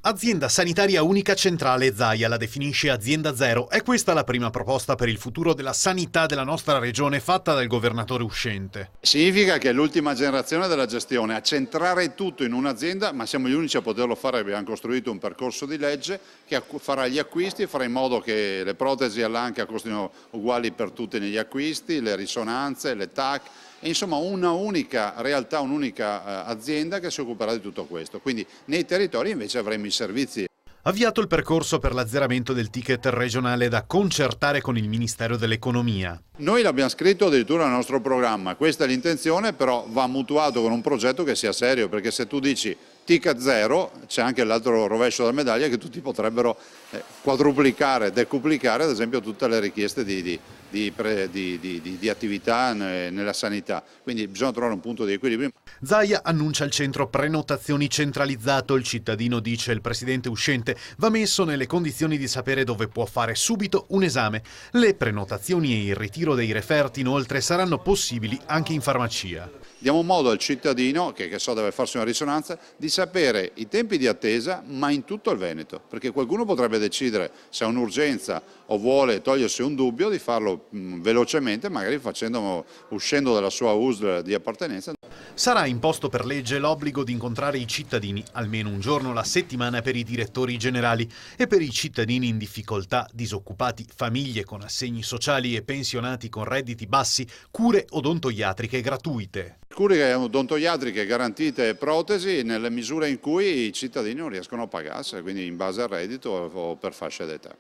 Azienda sanitaria unica centrale, Zaia la definisce azienda zero. È questa la prima proposta per il futuro della sanità della nostra regione fatta dal governatore uscente. Significa che è l'ultima generazione della gestione, a centrare tutto in un'azienda, ma siamo gli unici a poterlo fare. Abbiamo costruito un percorso di legge che farà gli acquisti e farà in modo che le protesi all'anca costino uguali per tutti negli acquisti, le risonanze, le TAC. Insomma una unica realtà, un'unica azienda che si occuperà di tutto questo. Quindi nei territori invece avremo i servizi. Avviato il percorso per l'azzeramento del ticket regionale da concertare con il Ministero dell'Economia. Noi l'abbiamo scritto addirittura nel nostro programma, questa è l'intenzione, però va mutuato con un progetto che sia serio, perché se tu dici ticket zero c'è anche l'altro rovescio della medaglia che tutti potrebbero quadruplicare, decuplicare ad esempio tutte le richieste di attività nella sanità, quindi bisogna trovare un punto di equilibrio. Zaia annuncia il centro prenotazioni centralizzato. Il cittadino, dice il presidente uscente, va messo nelle condizioni di sapere dove può fare subito un esame. Le prenotazioni e il ritiro dei referti inoltre saranno possibili anche in farmacia. Diamo modo al cittadino, che so deve farsi una risonanza, di sapere i tempi di attesa, ma in tutto il Veneto, perché qualcuno potrebbe decidere se ha un'urgenza o vuole togliersi un dubbio di farlo velocemente, magari uscendo dalla sua USL di appartenenza. Sarà imposto per legge l'obbligo di incontrare i cittadini almeno un giorno alla settimana per i direttori generali e per i cittadini in difficoltà, disoccupati, famiglie con assegni sociali e pensionati con redditi bassi, cure odontoiatriche gratuite. Cure odontoiatriche garantite e protesi nelle misure in cui i cittadini non riescono a pagarsene, quindi in base al reddito o per fascia d'età.